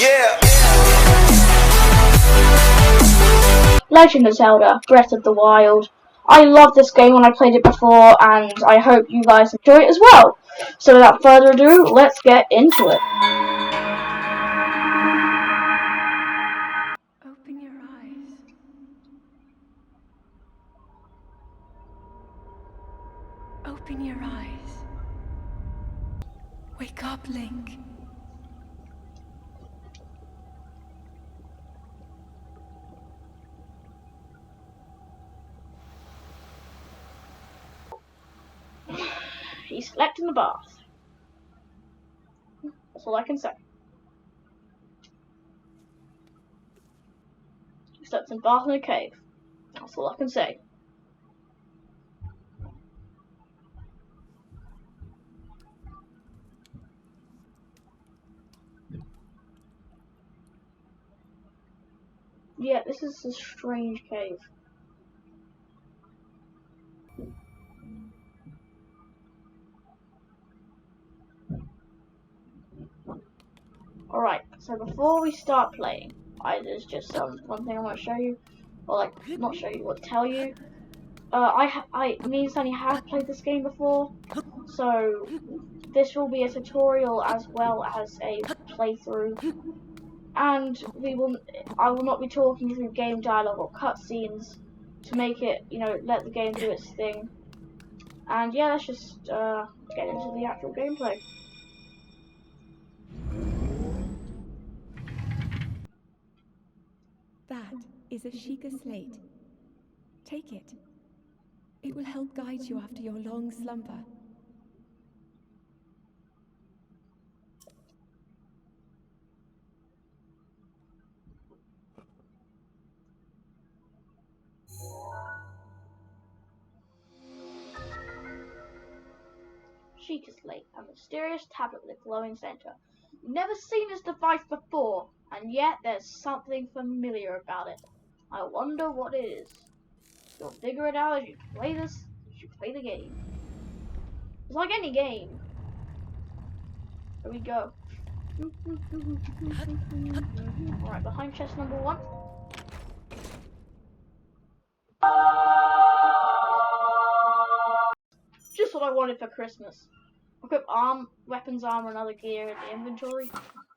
Yeah. Legend of Zelda Breath of the Wild. I love this game when I played it before, and I hope you guys enjoy it as well. So without further ado, let's get into it. Open your eyes. Open your eyes. Wake up, Link. He's slept in the bath. That's all I can say. He slept in the bath in a cave. That's all I can say. Yeah, this is a strange cave. Alright, so before we start playing, there's just one thing I want to show you, or like, not show you, but tell you. Me and Sunny have played this game before, so this will be a tutorial as well as a playthrough, and I will not be talking through game dialogue or cutscenes to make it, let the game do its thing. And yeah, let's just get into the actual gameplay. That is a Sheikah slate. Take it. It will help guide you after your long slumber. Sheikah Slate, a mysterious tablet with a glowing center. Never seen this device before, and yet there's something familiar about it. I wonder what it is. You'll figure it out as you play the game. It's like any game. Here we go. Alright, behind chest number 1. Just what I wanted for Christmas. Equip weapons, armor, and other gear in the inventory.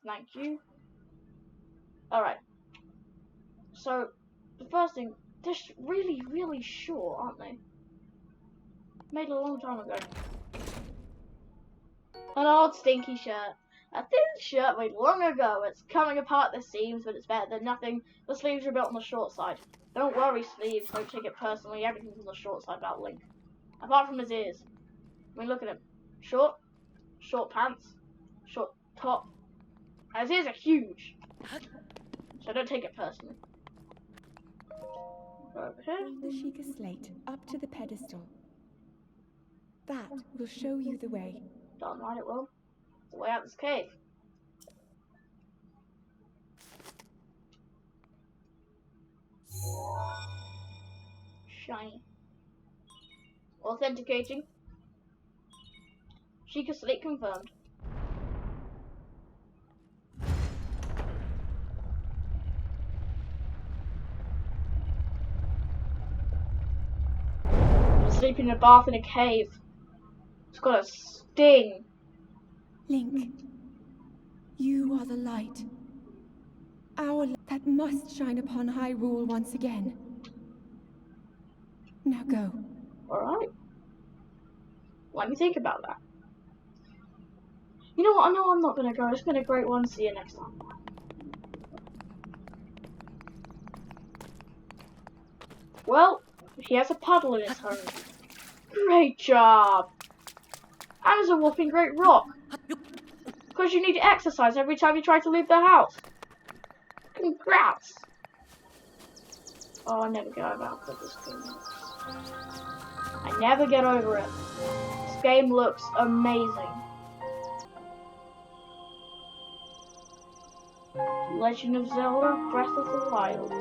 Thank you. Alright. So, the first thing, they're really, really short, aren't they? Made a long time ago. An old stinky shirt. A thin shirt made long ago. It's coming apart at the seams, but it's better than nothing. The sleeves are built on the short side. Don't worry, sleeves. Don't take it personally. Everything's on the short side about Link. Apart from his ears. I mean, look at him. Short pants, short top. His ears are huge. So don't take it personally. Over here. The Sheikah slate up to the pedestal. That will show you the way. Darn right it will. The way out this cave. Shiny. Authenticating. Sheikah slate confirmed. I'm sleeping in a bath in a cave. It's got a sting. Link, you are the light. Our light that must shine upon Hyrule once again. Now go. Alright. Let me think about that. You know what? I know I'm not gonna go. It's been a great one. See you next time. Well, he has a puddle in his home. Great job! And there's a whopping great rock. Because you need to exercise every time you try to leave the house. Congrats! Oh, I never get over how good this game looks. I never get over it. This game looks amazing. Legend of Zelda Breath of the Wild.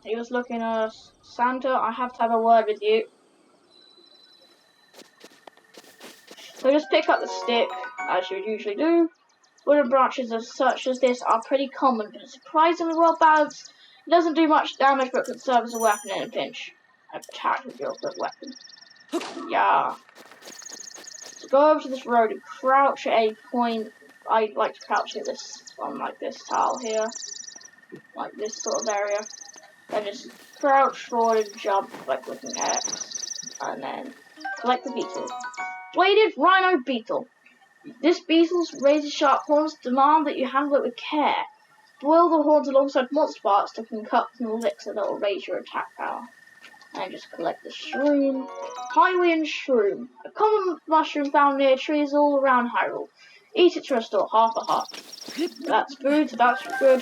He was looking at us. Santa, I have to have a word with you. So just pick up the stick, as you would usually do. Wooden branches as such as this are pretty common, but surprisingly well balanced. It doesn't do much damage, but can serve as a weapon in a pinch. Attack with your good weapon. Yeah. So go over to this road and crouch at a point. I like to crouch at this on like this tile here, like this sort of area. Then just crouch forward and jump by clicking X, and then collect the beetle. Bladed rhino beetle. This beetle's razor-sharp horns demand that you handle it with care. Boil the horns alongside monster parts to concoct an elixir that will raise your attack power. And just collect the shroom. Highwind shroom. A common mushroom found near trees all around Hyrule. Eat it to restore half a heart. That's food, that's good.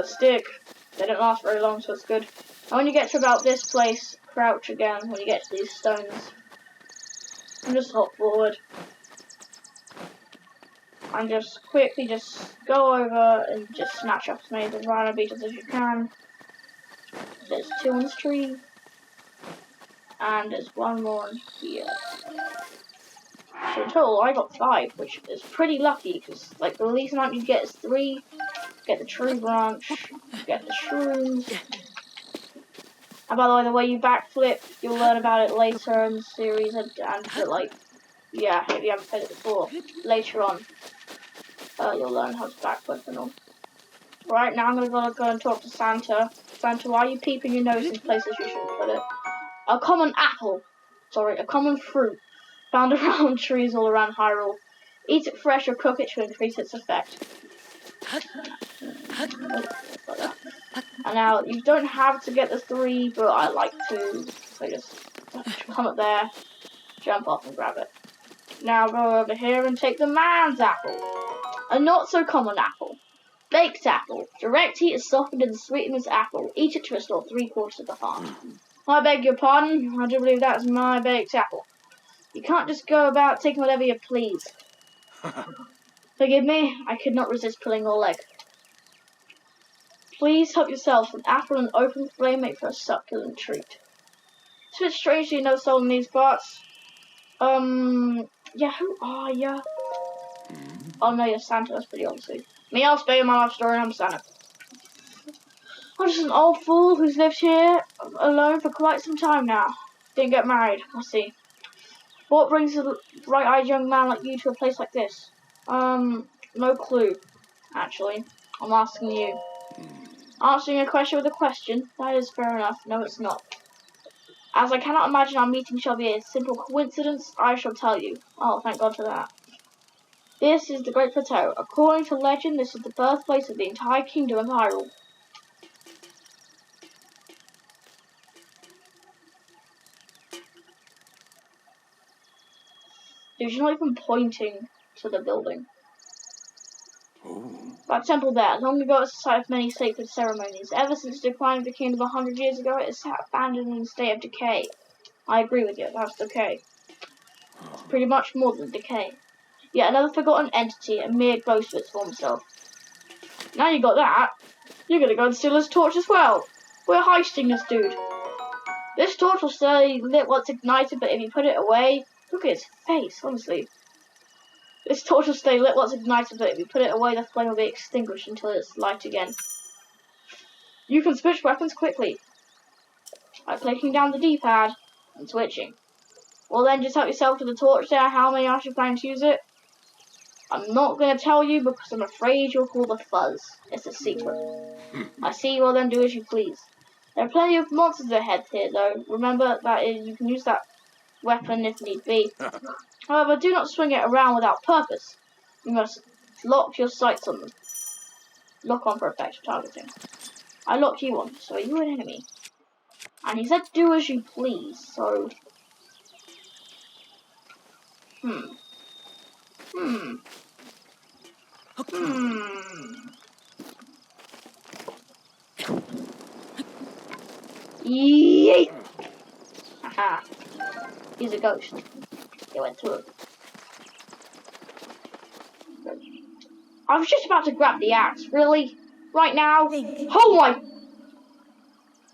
Stick. They don't last very long, so it's good. And when you get to about this place, crouch again when you get to these stones. And just hop forward. And just quickly just go over and just snatch up as many of the rhino beetles as you can. There's 2 on this tree. And there's 1 more in here. So in total I got 5, which is pretty lucky because like the least amount you get is 3. Get the tree branch, get the shrooms. And by the way you backflip, you'll learn about it later in the series and like, yeah, if you haven't played it before, later on, you'll learn how to backflip and all. Right, now I'm gonna go and talk to Santa. Santa, why are you peeping your nose in places you shouldn't put it? A common a common fruit, found around trees all around Hyrule. Eat it fresh or cook it to increase its effect. And now, you don't have to get the 3, but I like to. So just come up there, jump off and grab it. Now go over here and take the man's apple. A not so common apple. Baked apple. Direct heat is softened and sweetened this apple. Eat it to restore 3/4 of the heart. I beg your pardon, I do believe that's my baked apple. You can't just go about taking whatever you please. Forgive me, I could not resist pulling your leg. Please help yourself. An apple and open flame make for a succulent treat. It's a bit strange you know soul in these parts. Yeah, who are ya? Oh no, you're Santa, that's pretty obviously. Me, I'll spare you my life story and I'm Santa. I'm just an old fool who's lived here alone for quite some time now. Didn't get married, I see. What brings a bright-eyed young man like you to a place like this? No clue, actually. I'm asking you. Answering a question with a question, that is fair enough. No, it's not. As I cannot imagine our meeting shall be a simple coincidence, I shall tell you. Oh, thank God for that. This is the Great Plateau. According to legend, this is the birthplace of the entire kingdom of Hyrule. She's not even pointing to the building. That temple there, long ago it was the site of many sacred ceremonies. Ever since the decline of the kingdom 100 years ago, it is abandoned in a state of decay. I agree with you, that's decay. It's pretty much more than decay. Yet another forgotten entity, a mere ghost of its former self. Now you got that, you're gonna go and steal his torch as well. We're heisting this dude. This torch will stay lit once ignited, but if you put it away, look at his face, honestly. This torch will stay lit once ignited, but if you put it away, the flame will be extinguished until it's light again. You can switch weapons quickly by clicking down the D-pad and switching. Well then, just help yourself to the torch there. How many are you planning to use it? I'm not going to tell you because I'm afraid you'll call the fuzz. It's a secret. I see, well then do as you please. There are plenty of monsters ahead here though. Remember that you can use that weapon if need be. However, do not swing it around without purpose. You must lock your sights on them. Lock on for effective targeting. I locked you on, so are you an enemy? And he said do as you please, so... Yeet! Haha. He's a ghost. He went through. I was just about to grab the axe, really? Right now. Link. Oh my.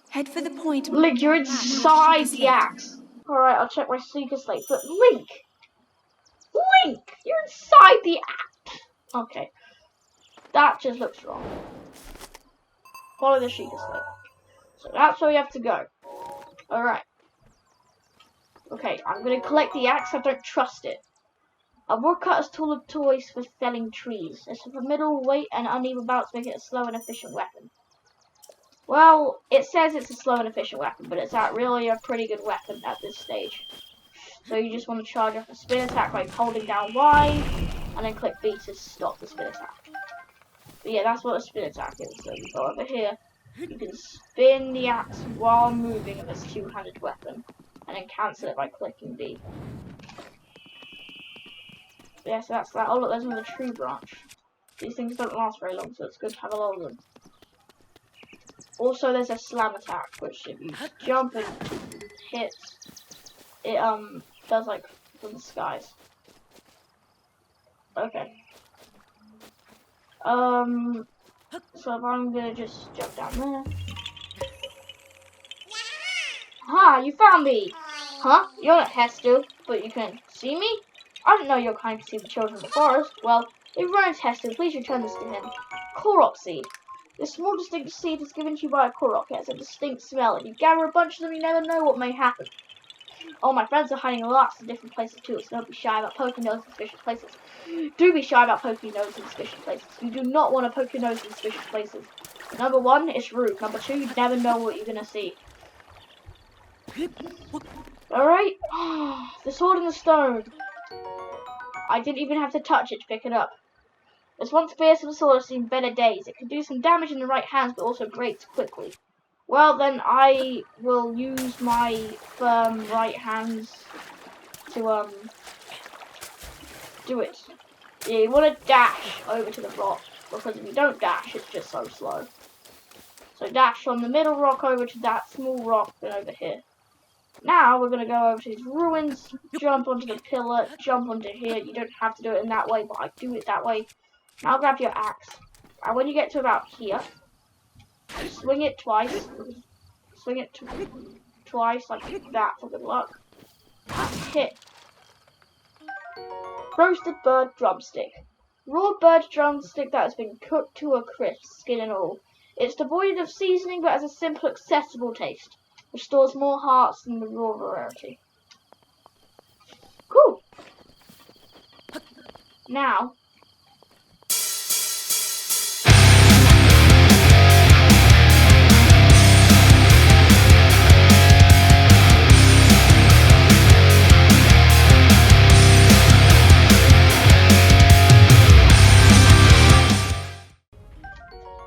Head for the point. Link, you're on the map with inside Seeker the Slate. axe. Alright, I'll check my Seeker Slate. But Link! Link! You're inside the axe! Okay. That just looks wrong. Follow the Seeker Slate. So that's where we have to go. Alright. Okay, I'm gonna collect the axe. I don't trust it. A woodcutter's tool of choice for felling trees. It's a formidable weight and uneven balance make it a slow and efficient weapon. Well, it says it's a slow and efficient weapon, but it's really a pretty good weapon at this stage. So you just want to charge off a spin attack by holding down Y, and then click B to stop the spin attack. But yeah, that's what a spin attack is. So you go over here, you can spin the axe while moving this two-handed weapon, and then cancel it by clicking B. So yeah, so that's that. Oh look, there's another tree branch. These things don't last very long, so it's good to have a lot of them. Also, there's a slam attack, which if you jump and hit, it does like from the skies. Okay. So if I'm gonna just jump down there. Ha! You found me! Huh? You're not Hester, but you can see me? I didn't know your kind could see the children of the forest. Well, if you're into Hester, please return this to him. Korok seed. This small distinct seed is given to you by a Korok. It has a distinct smell. If you gather a bunch of them, you never know what may happen. Oh, my friends are hiding lots of different places too, so don't be shy about poking your nose in suspicious places. Do be shy about poking your nose in suspicious places. You do not want to poke your nose in suspicious places. Number one, it's rude. Number two, you never know what you're gonna see. Alright? The sword and the stone. I didn't even have to touch it to pick it up. This once fearsome sword has seen better days. It can do some damage in the right hands, but also breaks quickly. Well, then I will use my firm right hands to, do it. Yeah, you want to dash over to the rock, because if you don't dash, it's just so slow. So dash from the middle rock over to that small rock, then over here. Now we're going to go over to these ruins, jump onto the pillar, jump onto here. You don't have to do it in that way, but I do it that way. Now grab your axe. And when you get to about here, swing it twice. Swing it twice like that for good luck. And hit. Roasted bird drumstick. Raw bird drumstick that has been cooked to a crisp, skin and all. It's devoid of seasoning but has a simple, accessible taste. Restores more hearts than the raw variety. Cool. Now,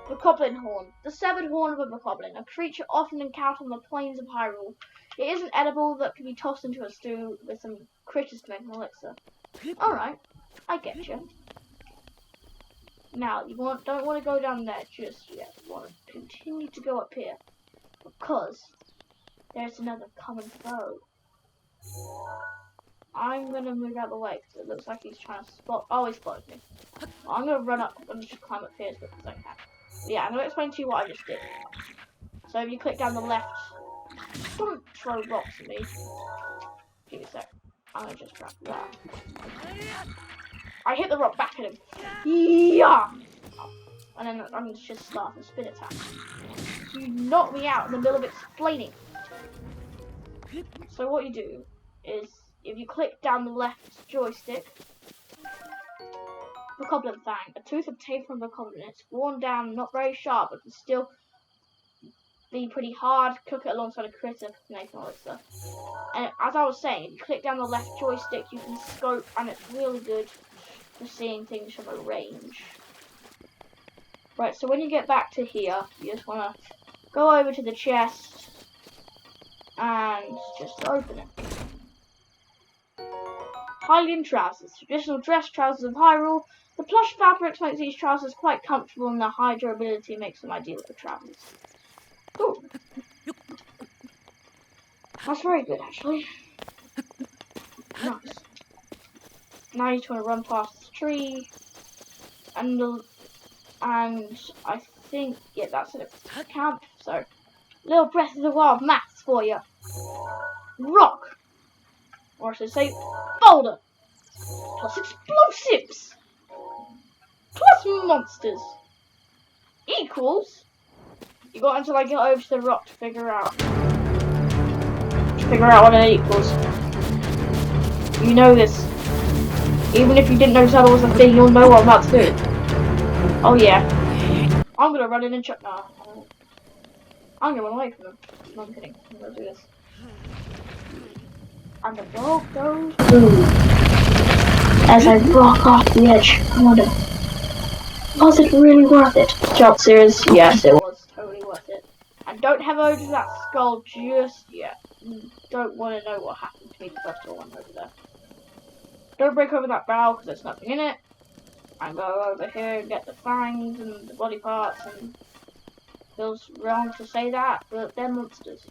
Bokoblin horn. The severed horn of a bokoblin, a creature often encountered on the plains of Hyrule. It is an edible that can be tossed into a stew with some critters to make an elixir. Alright, I get you. Now, you don't want to go down there just yet. You want to continue to go up here. Because there's another common foe. I'm going to move out of the way because it looks like he's trying to spot. Oh, he spotted me. Well, I'm going to run up and just climb up here as quick as I can. But yeah, I'm going to explain to you what I just did. So if you click down the left, don't throw rocks at me. Give me a sec. I'm going to just grab that. I hit the rock back at him. Yeah! And then I'm going to just start a spin attack. You knock me out in the middle of explaining. So what you do is, if you click down the left joystick, Bokoblin Fang, a tooth obtained from Bokoblin. It's worn down, not very sharp, but can still be pretty hard. Cook it alongside a critter to make an elixir. And as I was saying, if you click down the left joystick, you can scope, and it's really good for seeing things from a range. Right, so when you get back to here, you just want to go over to the chest and just open it. Hylian trousers, traditional dress trousers of Hyrule. The plush fabrics make these trousers quite comfortable, and their high durability makes them ideal for travels. Cool. That's very good, actually. Nice. Now you just want to run past this tree, and I think, yeah, that's in a camp. So, little Breath of the Wild maths for you. Rock, or I should say, boulder, plus explosives, plus monsters, equals. You got until I get over to the rock to figure out what it equals. You know this. Even if you didn't know Zelda was a thing, you'll know what I'm about to do. Oh yeah. I'm gonna run in and chuck. Nah. I'm gonna run away from them. No, I'm kidding. I'm gonna do this. And the dog goes boom. As I rock off the edge. I wonder, was it really worth it? Jump series, yes, it was totally worth it. And don't head over to that skull just yet. Don't want to know what happened to me the first one over there. Don't break open that barrel because there's nothing in it. And go over here and get the fangs and the body parts. And feels wrong to say that, but they're monsters.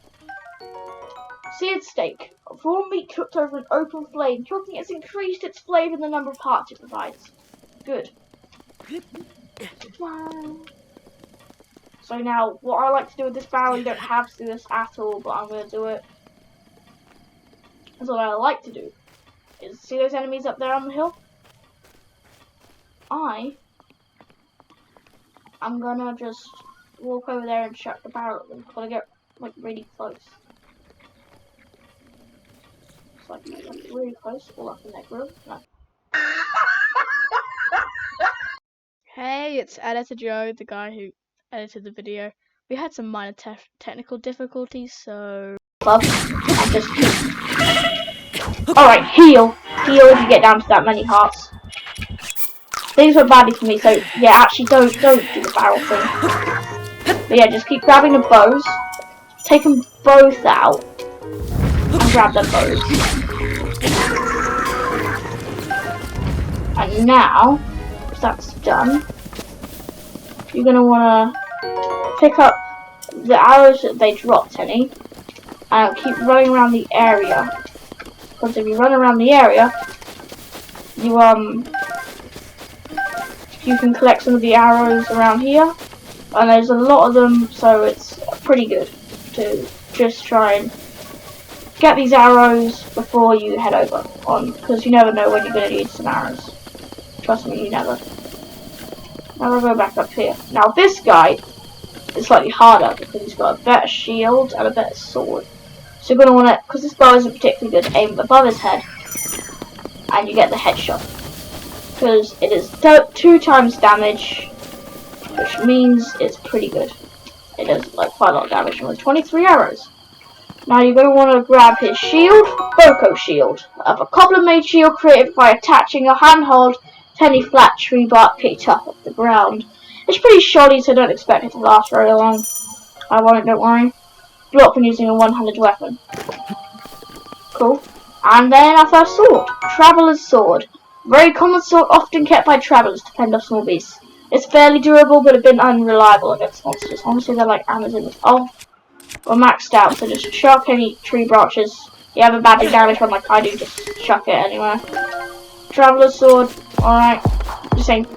Seared steak. Raw meat cooked over an open flame. Cooking has increased its flavour and the number of parts it provides. Good. So now, what I like to do with this barrel, you don't have to do this at all, but I'm going to do it. That's what I like to do. Is see those enemies up there on the hill? I'm gonna just walk over there and chuck the barrel at them. Gotta get like really close. So I can get really close, all up in their grill. No. Hey, it's Editor Joe, the guy who edited the video. We had some minor technical difficulties, so and just alright, heal if you get down to that many hearts. Things were badly for me, so yeah, actually don't do the barrel thing. But yeah, just keep grabbing the bows, take them both out, and grab the bows. And now, if that's done, you're gonna wanna pick up the arrows that they dropped, and keep running around the area. Because if you run around the area, you can collect some of the arrows around here, and there's a lot of them, so it's pretty good to just try and get these arrows before you head over on, because you never know when you're going to need some arrows. Trust me, you never. Now we'll go back up here. Now this guy is slightly harder because he's got a better shield and a better sword. So you're going to want to, because this bow isn't particularly good, aim above his head, and you get the headshot. Because it is 2 times damage, which means it's pretty good. It does like quite a lot of damage with 23 arrows. Now you're going to want to grab his shield, Boko shield, of a goblin-made shield created by attaching a handhold to any flat tree bark picked up off the ground. It's pretty shoddy, so don't expect it to last very long. I won't, don't worry. Block when using a one-handed weapon. Cool. And then our first sword, Traveller's Sword. Very common sword, often kept by travellers to fend off small beasts. It's fairly durable, but a bit unreliable against monsters. Honestly, they're like Amazons. Oh, we're maxed out, so just chuck any tree branches. You have a badly damaged one like I do, just chuck it anywhere. Traveller's Sword, alright. Just saying,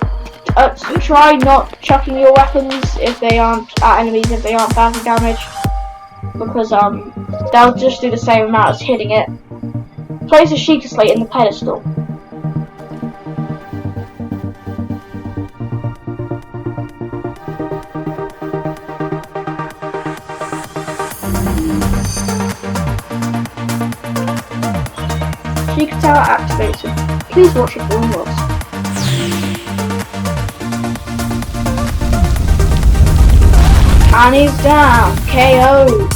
try not chucking your weapons if they aren't at enemies, if they aren't badly damaged. Because they'll just do the same amount as hitting it. Place a sheet of slate in the pedestal. Sheik Tower activated. Please watch it for rewards. And he's down. KO.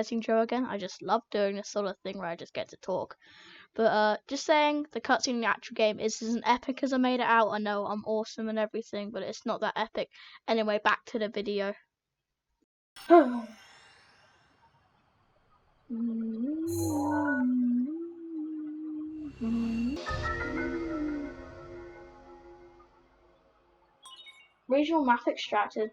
impersonating Joe again. I just love doing this sort of thing where I just get to talk. But just saying, the cutscene in the actual game isn't epic as I made it out. I know I'm awesome and everything, but it's not that epic. Anyway, back to the video. Regional map extracted.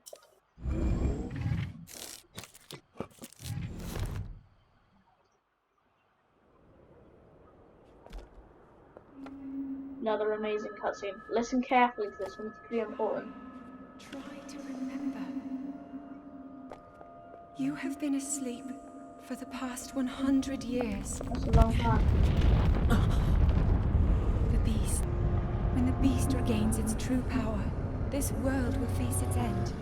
Another amazing cutscene. Listen carefully to this one, it's pretty important. Try to remember. You have been asleep for the past 100 years. That's a long time. The beast. When the beast regains its true power, this world will face its end.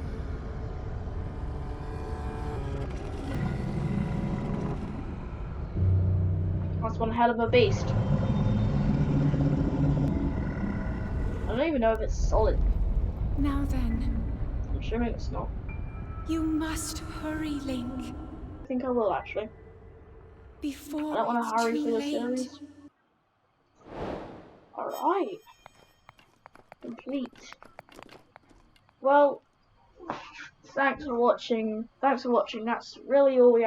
That's one hell of a beast. I don't even know if it's solid. Now then, I'm assuming it's not. you must hurry, Link. I think I will actually. I Before don't want to it's hurry too through the late. series. Alright. Complete. Well, thanks for watching. That's really all I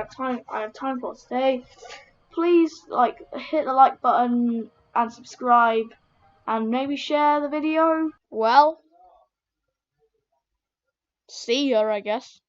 have time for today. Please hit the like button and subscribe and maybe share the video. Well, see ya, I guess.